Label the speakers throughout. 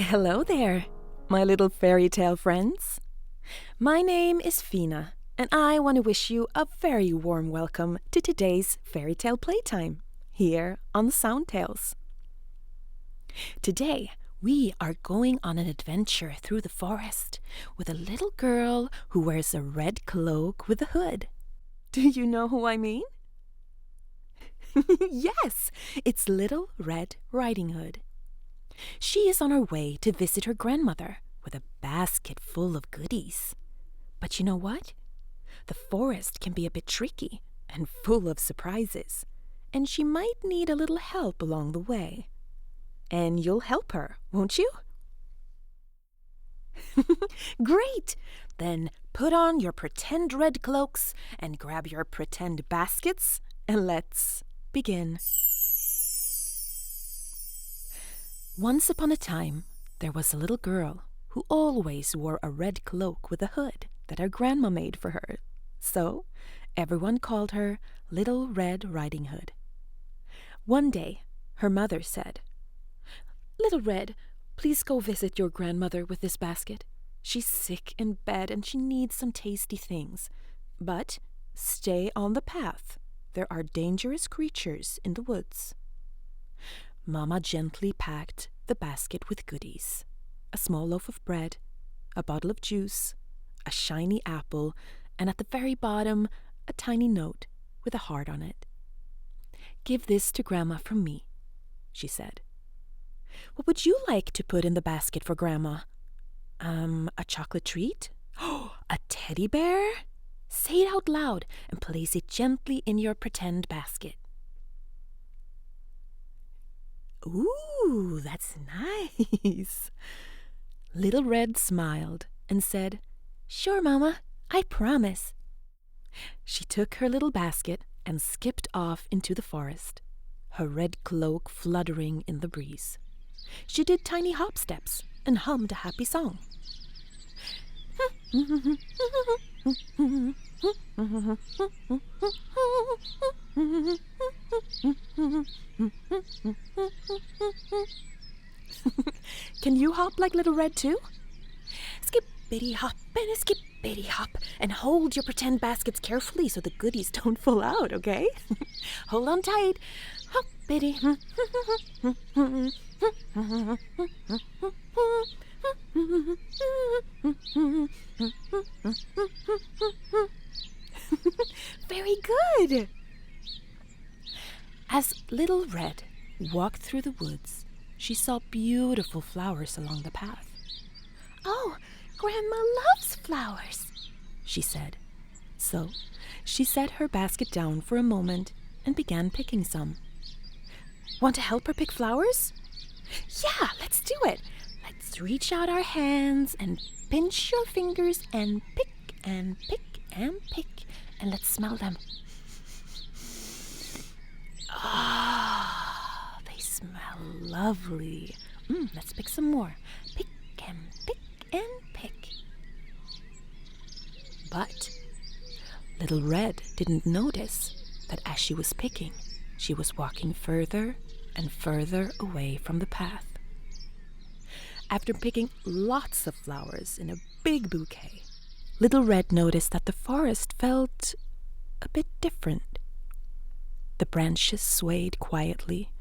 Speaker 1: Hello there, my little fairy tale friends. My name is Fina, and I want to wish you a very warm welcome to today's Fairytale Playtime here on SoundTales. Today, we are going on an adventure through the forest with a little girl who wears a red cloak with a hood. Do you know who I mean? Yes, it's Little Red Riding Hood. She is on her way to visit her grandmother with a basket full of goodies. But you know what? The forest can be a bit tricky and full of surprises, and she might need a little help along the way. And you'll help her, won't you? Great! Then put on your pretend red cloaks and grab your pretend baskets, and let's begin. Once upon a time, there was a little girl who always wore a red cloak with a hood that her grandma made for her. So, everyone called her Little Red Riding Hood. One day, her mother said, "Little Red, please go visit your grandmother with this basket. She's sick in bed and she needs some tasty things. But stay on the path. There are dangerous creatures in the woods." Mama gently packed the basket with goodies: a small loaf of bread, a bottle of juice, a shiny apple, and at the very bottom, a tiny note with a heart on it. "Give this to Grandma from me," she said. "What would you like to put in the basket for Grandma? A chocolate treat? Oh, a teddy bear? Say it out loud and place it gently in your pretend basket." "Ooh, that's nice." Little Red smiled and said, "Sure, Mama, I promise." She took her little basket and skipped off into the forest, her red cloak fluttering in the breeze. She did tiny hop steps and hummed a happy song. Can you hop like Little Red too? Skippity hop and a skippity hop, and hold your pretend baskets carefully so the goodies don't fall out, okay? Hold on tight. Hoppity. Very good. As Little Red walked through the woods, she saw beautiful flowers along the path. "Oh, Grandma loves flowers," she said. So she set her basket down for a moment and began picking some. Want to help her pick flowers? Yeah, let's do it. Let's reach out our hands and pinch your fingers and pick and pick and pick, and let's smell them. Ah, they smell lovely. Let's pick some more. Pick and pick and pick. But Little Red didn't notice that as she was picking, she was walking further and further away from the path. After picking lots of flowers in a big bouquet, Little Red noticed that the forest felt a bit different. The branches swayed quietly,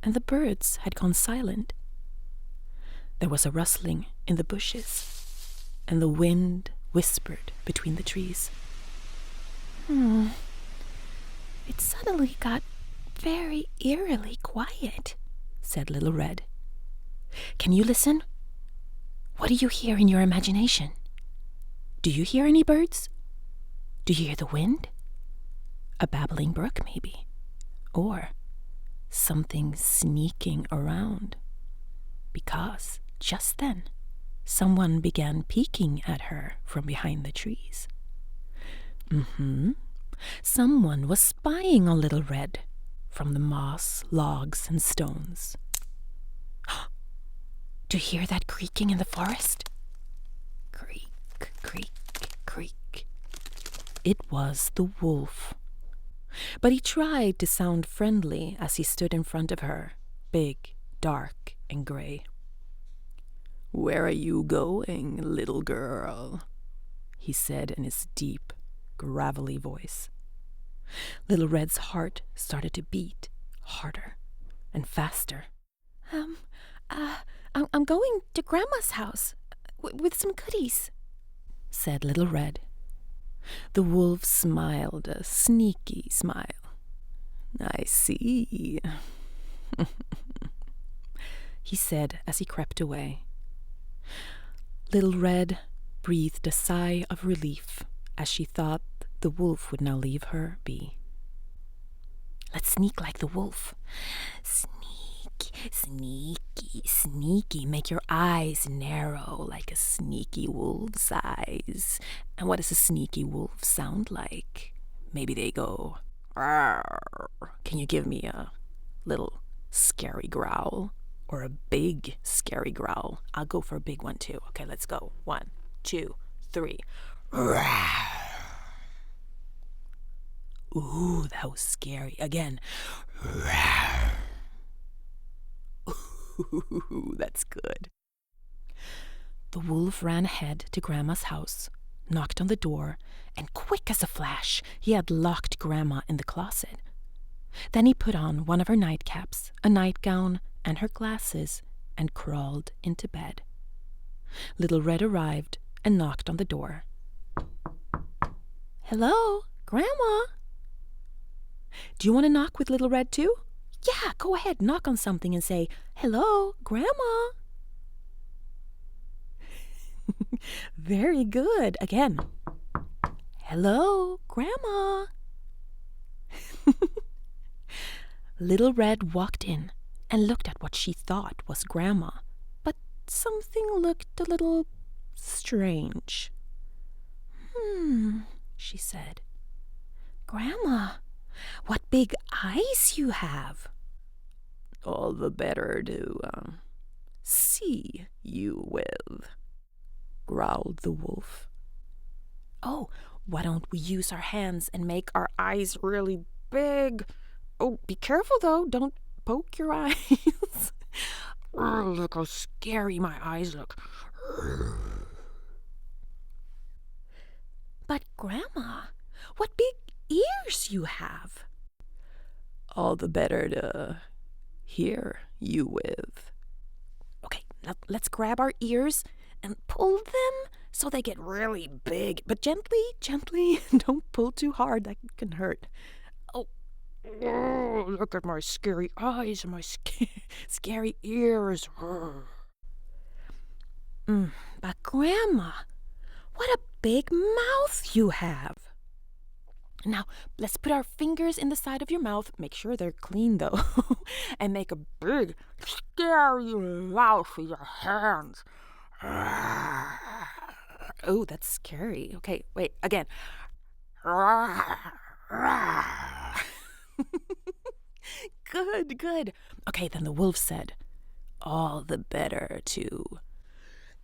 Speaker 1: and the birds had gone silent. There was a rustling in the bushes, and the wind whispered between the trees. It suddenly got very eerily quiet, said Little Red. Can you listen? What do you hear in your imagination? Do you hear any birds? Do you hear the wind? A babbling brook, maybe? Or something sneaking around? Because just then, someone began peeking at her from behind the trees. Someone was spying on Little Red from the moss, logs, and stones. Do you hear that creaking in the forest? Creak, creak, creak. It was the wolf. But he tried to sound friendly as he stood in front of her, big, dark, and gray. "Where are you going, little girl?" he said in his deep, gravelly voice. Little Red's heart started to beat harder and faster. I'm going to Grandma's house with some goodies," said Little Red. The wolf smiled a sneaky smile. "I see," he said as he crept away. Little Red breathed a sigh of relief as she thought the wolf would now leave her be. "Let's sneak like the wolf. Sneaky, sneaky, sneaky. Make your eyes narrow like a sneaky wolf's eyes." And what does a sneaky wolf sound like? Maybe they go, "Arr." Can you give me a little scary growl? Or a big scary growl? I'll go for a big one too. Okay, let's go. 1, 2, 3. Rawr. Ooh, that was scary. Again. Rawr. Ooh, that's good. The wolf ran ahead to Grandma's house, knocked on the door, and quick as a flash, he had locked Grandma in the closet. Then he put on one of her nightcaps, a nightgown, and her glasses, and crawled into bed. Little Red arrived and knocked on the door. "Hello, Grandma." "Do you want to knock with Little Red too?" "Yeah, go ahead, knock on something and say, 'Hello, Grandma.'" Very good. Again. "Hello, Grandma." Little Red walked in and looked at what she thought was Grandma, but something looked a little strange. She said. "Grandma, what big eyes you have." "All the better to see you with," growled the wolf. "Oh, why don't we use our hands and make our eyes really big? Oh, be careful though, don't poke your eyes." "Oh, look how scary my eyes look." "But Grandma, what big ears you have." "All the better to hear you with." Okay, now let's grab our ears and pull them so they get really big. But gently, gently. Don't pull too hard, that can hurt. Oh, look at my scary eyes and my scary ears. But Grandma, what a big mouth you have. Now, let's put our fingers in the side of your mouth. Make sure they're clean, though. And make a big, scary mouth with your hands. Oh, that's scary. Okay, wait, again. Good, good. Okay, then the wolf said, "All the better to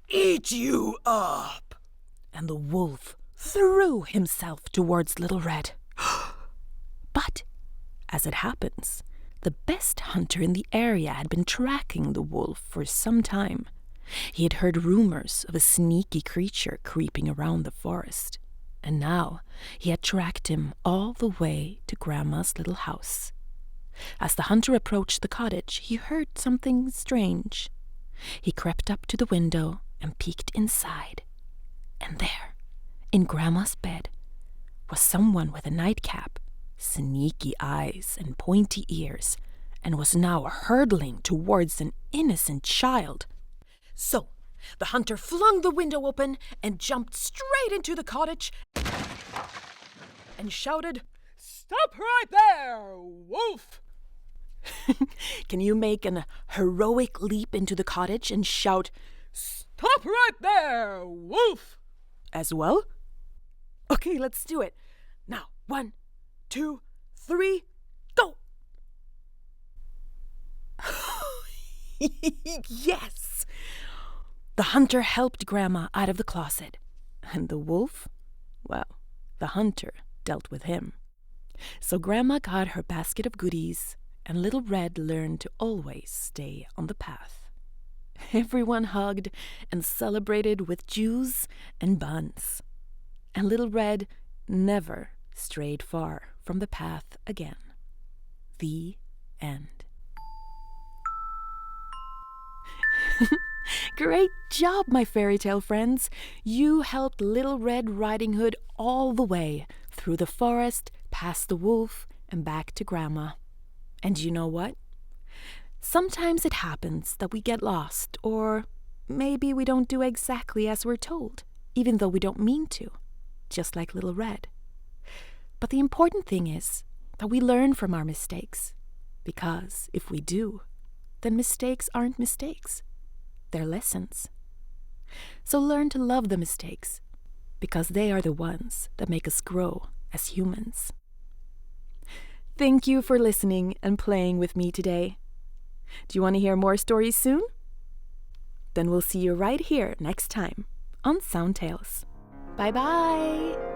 Speaker 1: eat you up." And the wolf threw himself towards Little Red. But, as it happens, the best hunter in the area had been tracking the wolf for some time. He had heard rumors of a sneaky creature creeping around the forest, and now he had tracked him all the way to Grandma's little house. As the hunter approached the cottage, he heard something strange. He crept up to the window and peeked inside, and there, in Grandma's bed, was someone with a nightcap, sneaky eyes and pointy ears, and was now hurtling towards an innocent child. So, the hunter flung the window open and jumped straight into the cottage and shouted, "Stop right there, wolf!" Can you make an heroic leap into the cottage and shout, "Stop right there, wolf!" as well? Okay, let's do it. Now, 1, 2, 3, go! Yes! The hunter helped Grandma out of the closet. And the wolf? Well, the hunter dealt with him. So Grandma got her basket of goodies, and Little Red learned to always stay on the path. Everyone hugged and celebrated with juice and buns. And Little Red never strayed far from the path again. The end. Great job, my fairy tale friends. You helped Little Red Riding Hood all the way through the forest, past the wolf, and back to Grandma. And you know what? Sometimes it happens that we get lost, or maybe we don't do exactly as we're told, even though we don't mean to, just like Little Red. But the important thing is that we learn from our mistakes, because if we do, then mistakes aren't mistakes. They're lessons. So learn to love the mistakes, because they are the ones that make us grow as humans. Thank you for listening and playing with me today. Do you want to hear more stories soon? Then we'll see you right here next time on SoundTales. Bye-bye!